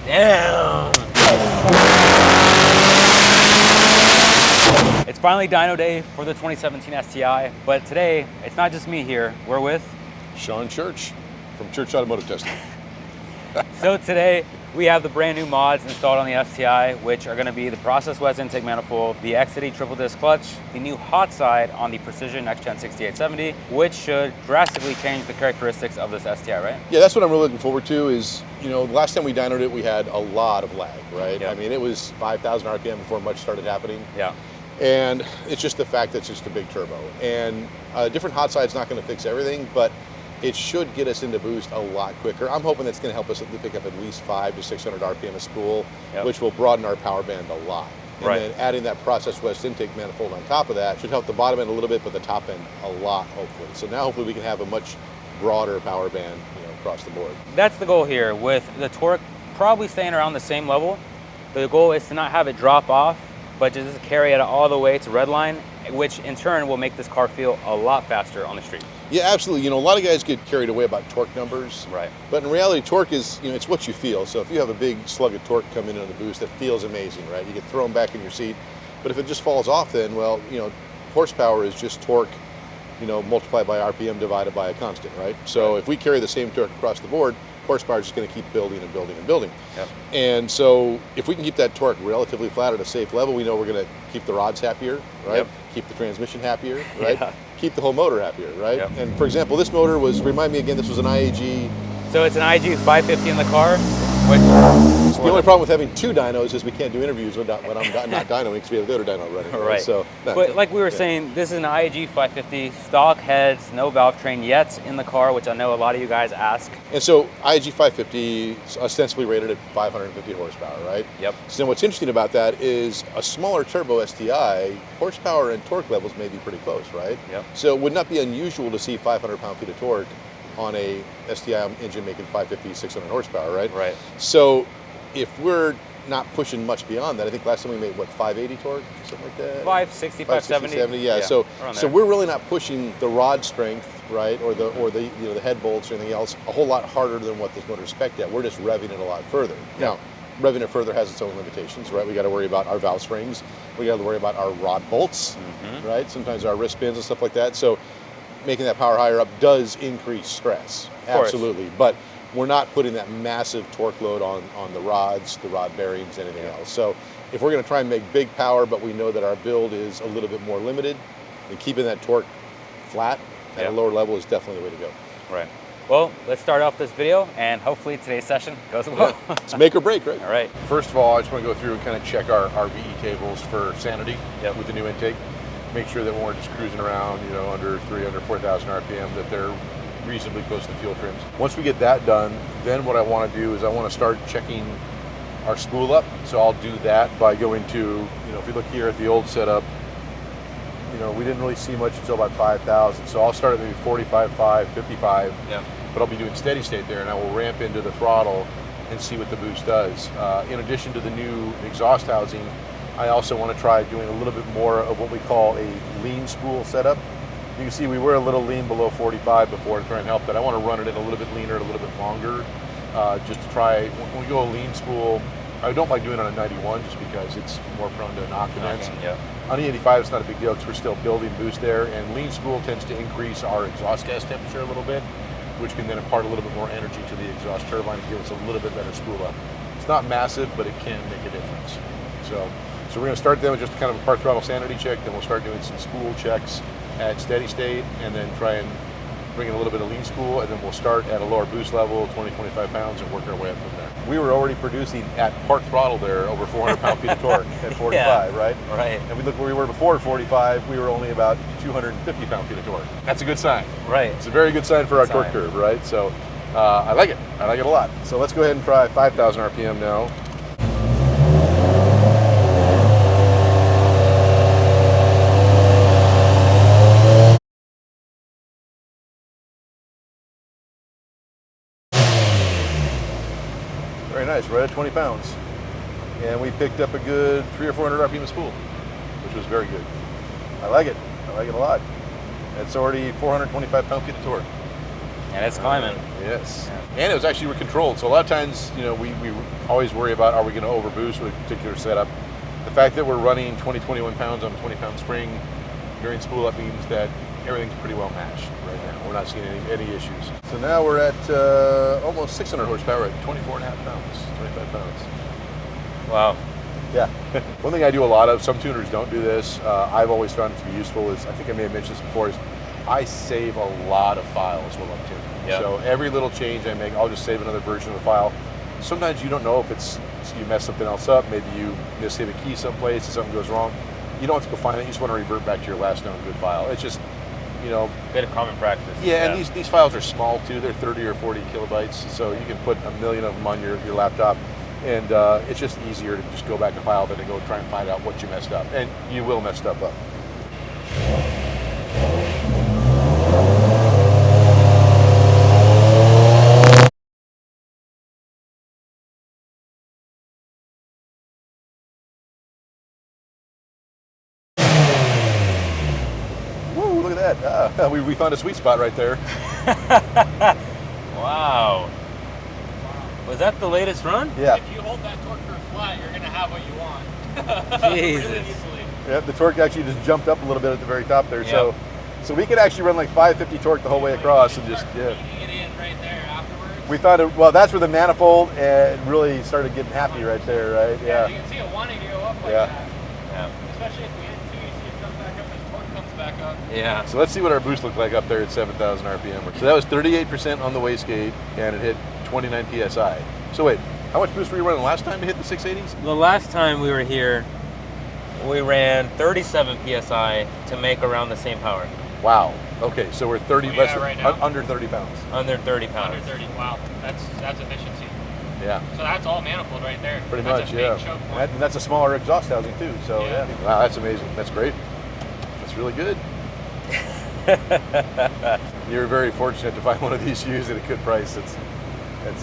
Damn! It's finally dyno day for the 2017 STI, but today, it's not just me here. We're with Shawn Church from Church Automotive Testing. So today, we have the brand new mods installed on the STI, which are going to be the process west intake manifold, the XCD triple disc clutch, the new hot side on the Precision Next Gen 6870, which should drastically change the characteristics of this STI, right? Yeah, that's what I'm really looking forward to is, you know, the last time we dynoed it, we had a lot of lag, right? Yep. I mean, it was 5,000 RPM before much started happening. Yeah. And it's just the fact that it's just a big turbo. And a different hot side's not going to fix everything, but it should get us into boost a lot quicker. I'm hoping that's going to help us pick up at least 500 to 600 RPM a spool, Yep. which will broaden our power band a lot. And Right. then adding that process west intake manifold on top of that should help the bottom end a little bit, but the top end a lot, hopefully. So now hopefully we can have a much broader power band, you know, across the board. That's the goal here, with the torque probably staying around the same level. The goal is to not have it drop off, but just carry it all the way to redline, which in turn will make this car feel a lot faster on the street. Yeah, absolutely. You know, a lot of guys get carried away about torque numbers. Right. But in reality, torque is, you know, it's what you feel. So if you have a big slug of torque come in on the boost, that feels amazing, right? You get thrown back in your seat. But if it just falls off, then, well, you know, horsepower is just torque, you know, multiplied by RPM divided by a constant, right? So if we carry the same torque across the board, horsepower is just going to keep building and building and building. Yep. And so if we can keep that torque relatively flat at a safe level, we know we're going to keep the rods happier, right? Yep. Keep the transmission happier, right? Yeah. Keep the whole motor happier, right? Yep. And for example, this motor was, remind me again, this was an IAG. So it's an IG 550 in the car, which The only problem with having two dynos is we can't do interviews when I'm not dynoing because we have the other dyno running. Right. So, no, but like we were yeah. saying, this is an IAG 550, stock heads, no valve train yet in the car, which I know a lot of you guys ask. And so IAG 550 is ostensibly rated at 550 horsepower, right? Yep. So what's interesting about that is a smaller turbo STI, horsepower and torque levels may be pretty close, right? Yep. So it would not be unusual to see 500 pound-feet of torque on a STI engine making 550, 600 horsepower, right? Right. So if we're not pushing much beyond that, I think last time we made, what, 580 torque, something like that? 560, 570. Yeah. So around so there. we're really not pushing the rod strength, right, or the you know the head bolts or anything else a whole lot harder than what this motor's spec'd at. We're just revving it a lot further. Now, revving it further has its own limitations, right? We got to worry about our valve springs. We got to worry about our rod bolts, right? Sometimes our wrist pins and stuff like that. So making that power higher up does increase stress, course. absolutely. But we're not putting that massive torque load on the rods, the rod bearings, anything else. So if we're going to try and make big power, but we know that our build is a little bit more limited, then keeping that torque flat at a lower level is definitely the way to go. Right. Well, let's start off this video, and hopefully today's session goes well. It's make or break, right? All right. First of all, I just want to go through and kind of check our VE tables for sanity Yep. with the new intake. Make sure that when we're just cruising around, you know, under 4,000 RPM, that they're reasonably close to fuel trims. Once we get that done, then what I want to do is I want to start checking our spool up. So I'll do that by going to, you know, if you look here at the old setup, you know, we didn't really see much until about 5,000. So I'll start at maybe 45.5, 55. Yeah. But I'll be doing steady state there, and I will ramp into the throttle and see what the boost does. In addition to the new exhaust housing, I also want to try doing a little bit more of what we call a lean spool setup. You can see we were a little lean below 45 before to try and help that. I want to run it in a little bit leaner, a little bit longer, just to try. When we go a lean spool, I don't like doing it on a 91 just because it's more prone to knock events. Yeah. On the 85, it's not a big deal because we're still building boost there, and lean spool tends to increase our exhaust gas temperature a little bit, which can then impart a little bit more energy to the exhaust turbine and give us a little bit better spool up. It's not massive, but it can make a difference. So we're going to start then with just kind of a part throttle sanity check, then we'll start doing some spool checks at steady state, and then try and bring in a little bit of lean spool, and then we'll start at a lower boost level, 20, 25 pounds, and work our way up from there. We were already producing at part throttle there over 400 pound-feet of torque at 45, right? Right. And we look where we were before 45, we were only about 250 pound-feet of torque. That's a good sign. Right. It's a very good sign for our torque curve, right? So I like it. I like it a lot. So let's go ahead and try 5,000 RPM now. Very nice, right at 20 pounds. And we picked up a good 300 or 400 RPM spool, which was very good. I like it. I like it a lot. It's already 425 pound-feet of torque. And it's climbing. Yes. And it was actually controlled. So a lot of times, you know, we always worry about, are we going to overboost with a particular setup? The fact that we're running 21 pounds on a 20-pound spring during spool up means that everything's pretty well matched right now. We're not seeing any issues. So now we're at almost 600 horsepower at 24 and a half pounds, 25 pounds. Wow. Yeah. One thing I do a lot of, some tuners don't do this, I've always found it to be useful is, I think I may have mentioned this before, is I save a lot of files while I'm tuning. Yep. So every little change I make, I'll just save another version of the file. Sometimes you don't know if it's, you mess something else up, maybe you mishit a key someplace and something goes wrong. You don't have to go find it, you just want to revert back to your last known good file. It's just, you know. Bit of common practice. Yeah, and these files are small too, they're 30 or 40 kilobytes, so you can put a million of them on your laptop, and it's just easier to just go back to file than to go try and find out what you messed up, and you will mess stuff up. Look at that. We found a sweet spot right there. Wow. Was that the latest run? Yeah. If you hold that torque curve flat, you're going to have what you want. Jesus. Really easily. Yeah, the torque actually just jumped up a little bit at the very top there. Yep. So we could actually run like 550 torque the whole way across and just, yeah. Eating it in right there afterwards. We thought, well, that's where the manifold really started getting happy right there, right? Yeah. You can see it wanting to go up like Yeah. that. Yeah. Especially at the end too, you see it come back up as torque comes back up. Yeah. So let's see what our boost looked like up there at 7,000 RPM. So that was 38% on the wastegate, and it hit 29 PSI. So wait, how much boost were you running last time to hit the 680s? The last time we were here, we ran 37 PSI to make around the same power. Wow. Okay, so we're 30 Where you less at than, right now? under 30 pounds. Under 30 pounds. Under 30. Wow. That's efficiency. Yeah. So that's all manifold right there. Pretty That's much, a big yeah. choke point. And that's a smaller exhaust housing too. So Yeah. wow, that's amazing. That's great. That's really good. You're very fortunate to find one of these shoes at a good price. It's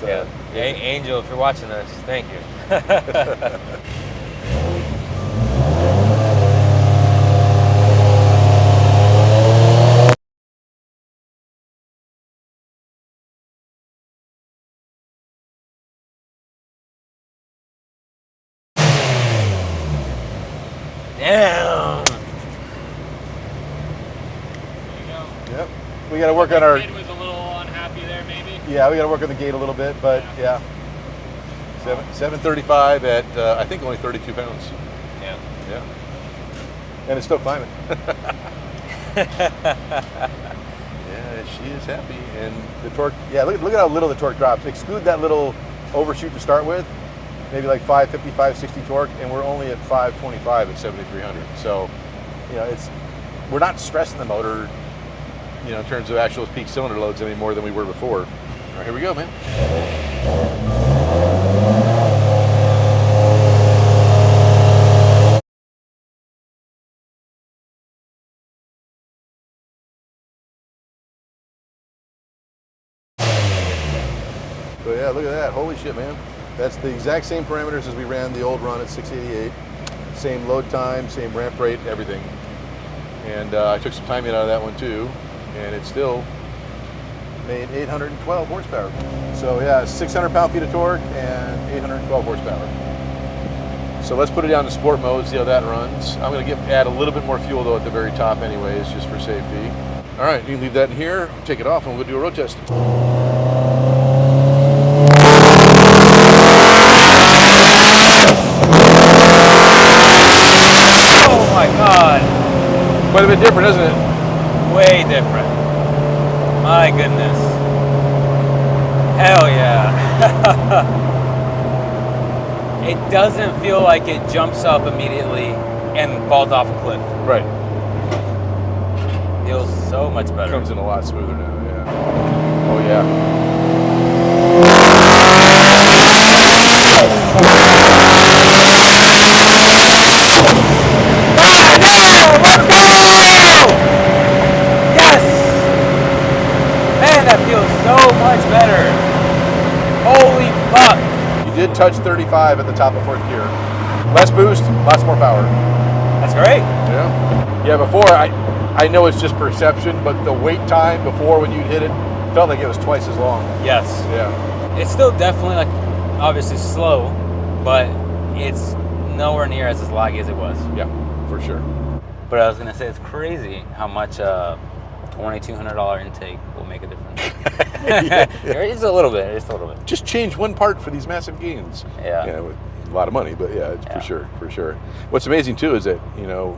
Yeah. Angel, if you're watching this, thank you. Damn. There you go. Yep. We got to work on our. Kid was a little unhappy there, maybe. Yeah, we got to work on the gate a little bit, but yeah. 735 at I think only 32 pounds. Yeah. Yeah. And it's still climbing. Yeah, she is happy. And the torque, yeah, look at how little the torque drops. Exclude that little overshoot to start with, maybe like 550, 560 torque, and we're only at 525 at 7,300. So, you know, we're not stressing the motor, you know, in terms of actual peak cylinder loads any more than we were before. All right, here we go, man. So yeah, look at that. Holy shit, man. That's the exact same parameters as we ran the old run at 688. Same load time, same ramp rate, everything. And I took some timing out of that one too, and it still made 812 horsepower. So yeah, 600 pound-feet of torque and 812 horsepower. So let's put it down to sport mode, see how that runs. I'm gonna add a little bit more fuel though at the very top anyways, just for safety. All right, you can leave that in here, take it off, and we'll do a road test. Oh my God. Quite a bit different, isn't it? Way different. My goodness. Hell yeah. It doesn't feel like it jumps up immediately and falls off a cliff. Right. Feels so much better. Comes in a lot smoother now, yeah. Oh yeah. That feels so much better. Holy fuck. You did touch 35 at the top of fourth gear. Less boost, lots more power. That's great. Yeah. Yeah, before, I know it's just perception, but the wait time before when you hit it felt like it was twice as long. Yes. Yeah. It's still definitely like obviously slow, but it's nowhere near as laggy as it was. Yeah, for sure. But I was gonna say it's crazy how much $2,200 intake will make a difference. Yeah. Just a little bit. Just a little bit. Just change one part for these massive gains. Yeah. Yeah, with a lot of money, but yeah, it's for sure. What's amazing too is that, you know,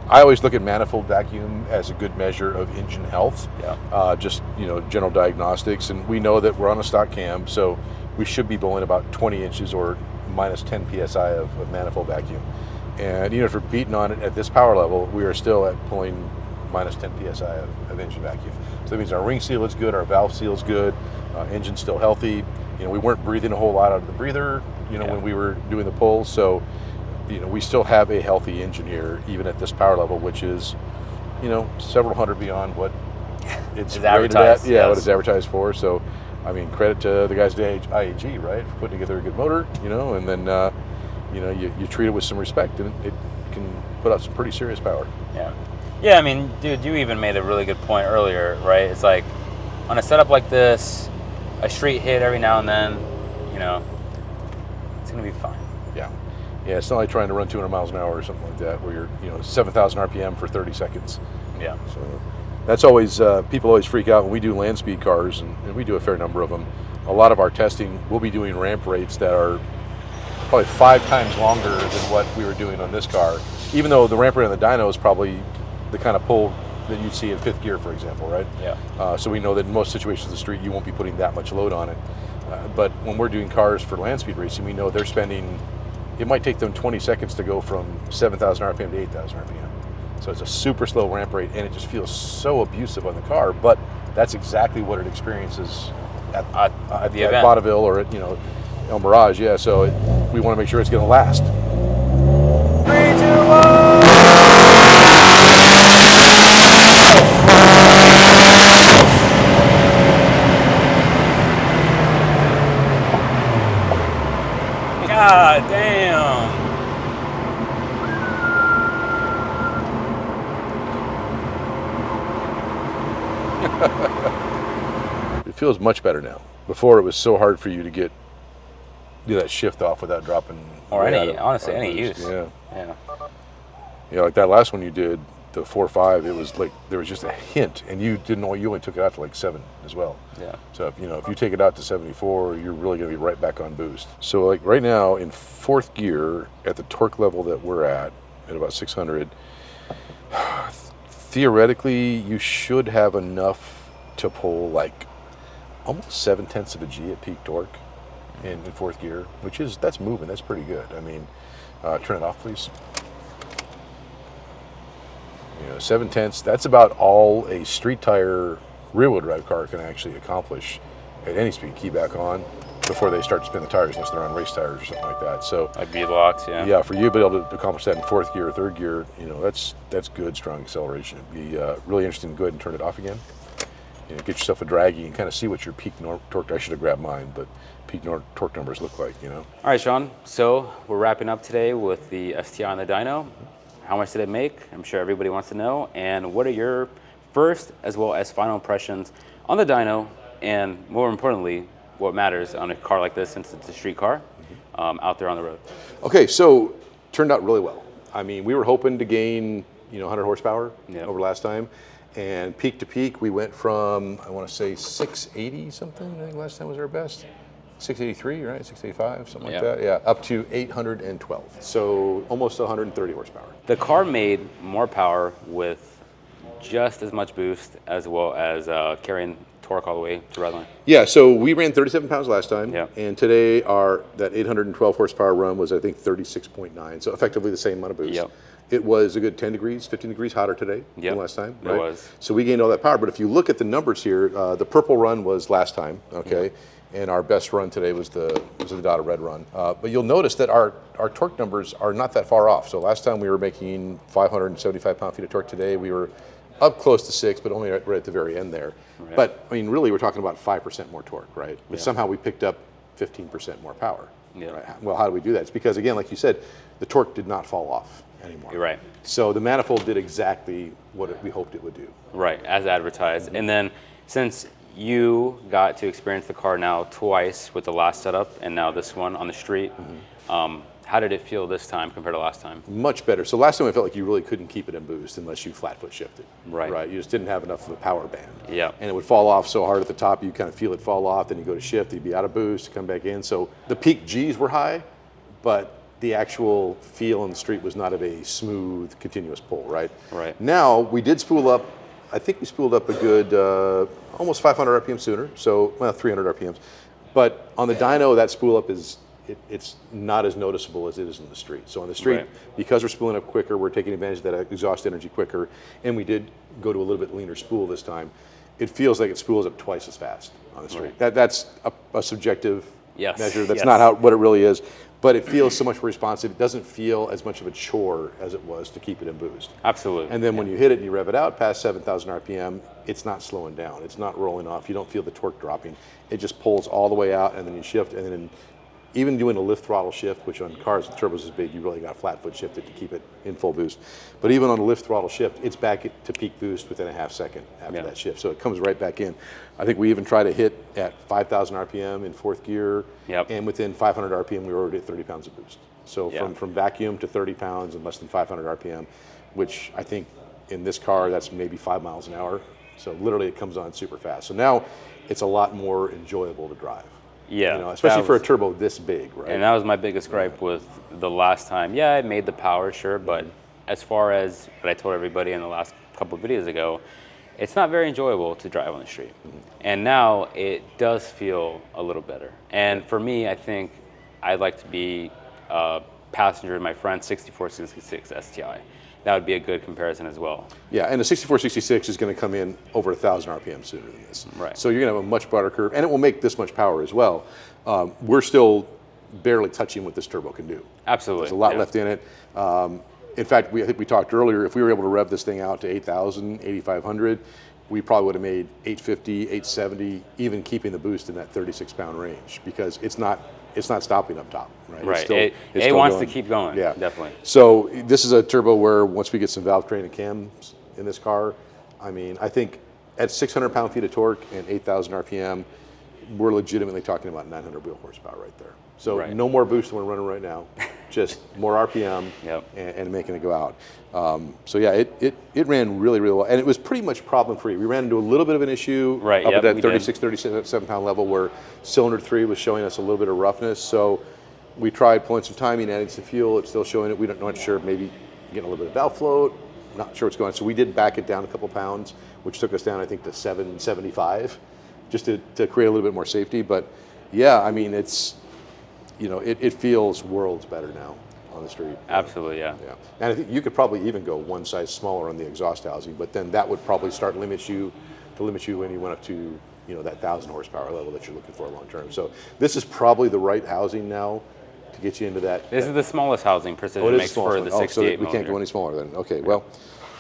I always look at manifold vacuum as a good measure of engine health. Yeah. Just, you know, general diagnostics, and we know that we're on a stock cam, so we should be blowing about 20 inches or minus 10 psi of manifold vacuum. And even if we're beating on it at this power level, we are still at pulling minus 10 psi of engine vacuum. So that means our ring seal is good, our valve seal is good, engine's still healthy. You know, we weren't breathing a whole lot out of the breather, you know, when we were doing the pull. So, you know, we still have a healthy engine here, even at this power level, which is, you know, several hundred beyond what it's rated at. Yeah, what it's advertised for. So, I mean, credit to the guys at IAG, right, for putting together a good motor, you know, and then, you know, you treat it with some respect, and it can put out some pretty serious power. Yeah. Yeah, I mean, dude, you even made a really good point earlier, right? It's like, on a setup like this, a street hit every now and then, you know, it's going to be fine. Yeah. Yeah, it's not like trying to run 200 miles an hour or something like that, where you're, you know, 7,000 RPM for 30 seconds. Yeah. So that's always, people always freak out when we do land speed cars, and we do a fair number of them. A lot of our testing, we'll be doing ramp rates that are probably 5 times longer than what we were doing on this car, even though the ramp rate on the dyno is probably the kind of pull that you'd see in 5th gear, for example, right? Yeah. So we know that in most situations of the street, you won't be putting that much load on it. But when we're doing cars for land speed racing, we know they're spending, it might take them 20 seconds to go from 7,000 RPM to 8,000 RPM. So it's a super slow ramp rate, and it just feels so abusive on the car, but that's exactly what it experiences at Bonneville or at, you know, El Mirage. Yeah, so we want to make sure it's going to last. 3, 2, 1. God damn. It feels much better now. Before, it was so hard for you to do that shift off without dropping. Or honestly, any use. Yeah. Yeah. Yeah, like that last one you did, the 4.5, it was like there was just a hint, and you didn't know, you only took it out to like 7 as well. Yeah. So if, you know, if you take it out to 74, you're really going to be right back on boost. So like right now in 4th gear at the torque level that we're at about 600, theoretically you should have enough to pull like almost 7/10 of a G at peak torque in 4th gear, that's moving. That's pretty good. I mean, turn it off, please. You know, 7/10, that's about all a street tire rear-wheel drive car can actually accomplish at any speed. Key back on before they start to spin the tires, unless they're on race tires or something like that. So Like beadlocks, yeah. Yeah, for you to be able to accomplish that in 4th gear or 3rd gear, you know, that's good, strong acceleration. It'd be really interesting to go ahead and turn it off again. You know, get yourself a draggy and kind of see what your peak torque, I should have grabbed mine, but peak torque numbers look like, you know. All right, Shawn, so we're wrapping up today with the STI and the dyno. How much did it make? I'm sure everybody wants to know. And what are your first as well as final impressions on the dyno, and more importantly, what matters on a car like this, since it's a street car, out there on the road? Okay, so turned out really well. I mean, we were hoping to gain, you know, 100 horsepower over last time. And peak to peak, we went from, I want to say 680 something, I think last time was our best. 683, right? 685, something like that. Yeah, up to 812. So almost 130 horsepower. The car made more power with just as much boost, as well as carrying torque all the way to redline. Yeah, so we ran 37 pounds last time. Yeah. And today that 812 horsepower run was, I think, 36.9. So effectively the same amount of boost. Yep. It was a good 10 degrees, 15 degrees hotter today than last time. Right? It was. So we gained all that power. But if you look at the numbers here, the purple run was last time, okay? And our best run today was the dotted red run. But you'll notice that our torque numbers are not that far off. So last time we were making 575 pound-feet of torque. Today we were up close to 6, but only right at the very end there. Right. But I mean, really, we're talking about 5% more torque, right? But somehow we picked up 15% more power. Yeah. Right? Well, how do we do that? It's because, again, like you said, the torque did not fall off anymore. You're right. So the manifold did exactly what we hoped it would do. Right, as advertised. And then, since you got to experience the car now twice with the last setup and now this one on the street. How did it feel this time compared to last time? Much better. So last time I felt like you really couldn't keep it in boost unless you flat foot shifted. Right. You just didn't have enough of a power band. Yeah. And it would fall off so hard at the top, you kind of feel it fall off, then you go to shift, you'd be out of boost, come back in. So the peak G's were high, but the actual feel on the street was not of a smooth, continuous pull, right? Right. Now, we did spool up, I think we spooled up a good, almost 500 RPM sooner, so, well, 300 RPMs. But on the dyno, that spool up is, it's not as noticeable as it is in the street. So on the street, because we're spooling up quicker, we're taking advantage of that exhaust energy quicker, and we did go to a little bit leaner spool this time. It feels like it spools up twice as fast on the street. Right. That's a subjective measure. That's Yes. not what it really is. But it feels so much more responsive. It doesn't feel as much of a chore as it was to keep it in boost. Absolutely. And then when you hit it and you rev it out past 7,000 RPM, it's not slowing down. It's not rolling off. You don't feel the torque dropping. It just pulls all the way out, and then you shift. And then even doing a lift throttle shift, which on cars with turbos is big, you really got flat foot shifted to keep it in full boost. But even on a lift throttle shift, it's back to peak boost within a half second after that shift. So it comes right back in. I think we even try to hit at 5,000 RPM in fourth gear, and within 500 RPM, we were already at 30 pounds of boost. So from vacuum to 30 pounds in less than 500 RPM, which I think in this car, that's maybe 5 miles an hour. So literally it comes on super fast. So now it's a lot more enjoyable to drive. Yeah. You know, especially for a turbo this big, right? And that was my biggest gripe with the last time. Yeah, I made the power, sure, but as far as what I told everybody in the last couple of videos ago, it's not very enjoyable to drive on the street. And now it does feel a little better. And for me, I think I'd like to be a passenger in my friend's 6466 STI. That would be a good comparison as well. Yeah, and the 6466 is going to come in over 1,000 RPM sooner than this. Right. So you're going to have a much broader curve, and it will make this much power as well. We're still barely touching what this turbo can do. Absolutely. There's a lot left in it. In fact, I think we talked earlier, if we were able to rev this thing out to 8,000, 8,500, we probably would have made 850, 870, even keeping the boost in that 36-pound range, because it's not stopping up top, right? Right. It's still, it wants to keep going. Yeah, definitely. So this is a turbo where once we get some valve train and cams in this car, I mean, I think at 600 pound-feet of torque and 8,000 RPM, we're legitimately talking about 900 wheel horsepower right there. So no more boost than we're running right now, just more RPM and making it go out. So yeah, it ran really, really well. And it was pretty much problem-free. We ran into a little bit of an issue up at that 36, 37 pound level where cylinder 3 was showing us a little bit of roughness. So we tried pulling some timing, adding some fuel. It's still showing it. We don't know, not sure, maybe getting a little bit of valve float. Not sure what's going on. So we did back it down a couple pounds, which took us down, I think, to 775, just to create a little bit more safety. But yeah, I mean, it's, you know, it feels worlds better now on the street. Absolutely, yeah. And I think you could probably even go one size smaller on the exhaust housing, but then that would probably start limit you when you went up to, you know, that 1,000 horsepower level that you're looking for long term. So this is probably the right housing now to get you into that. This is the smallest housing Precision makes for the 68 so we can't go any smaller then. Okay, well,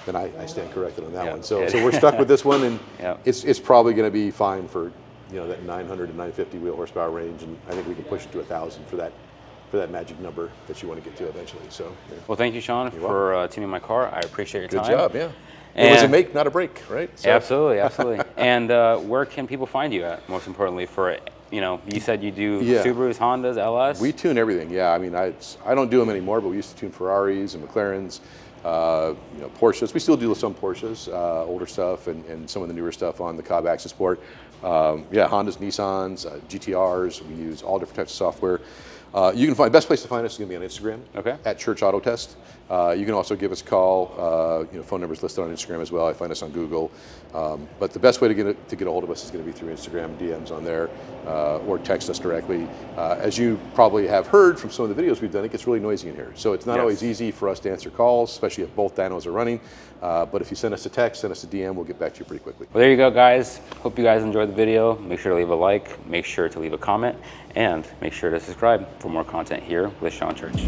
then I stand corrected on that one. So we're stuck with this one, and it's probably going to be fine for, you know, that 900 to 950 wheel horsepower range, and I think we can push it to 1,000 for that magic number that you want to get to eventually. So well, thank you, Shawn, for tuning my car. I appreciate your time. Good job, yeah. It was a make, not a break, right? So. Absolutely. And where can people find you at, most importantly, for, you know, you said you do Subarus, Hondas, LS? We tune everything, yeah. I mean, I don't do them anymore, but we used to tune Ferraris and McLarens, you know, Porsches. We still do some Porsches, older stuff, and some of the newer stuff on the Cobb Access Port. Yeah, Hondas, Nissans, GTRs. We use all different types of software. You can find, best place to find us is going to be on Instagram, at Church Auto Test. You can also give us a call. You know, phone numbers listed on Instagram as well. I find us on Google. But the best way to get a hold of us is going to be through Instagram, DMs on there, or text us directly. As you probably have heard from some of the videos we've done, it gets really noisy in here. So it's not always easy for us to answer calls, especially if both dynos are running. But if you send us a text, send us a DM, we'll get back to you pretty quickly. Well, there you go, guys. Hope you guys enjoyed the video. Make sure to leave a like, make sure to leave a comment, and make sure to subscribe for more content here with Shawn Church.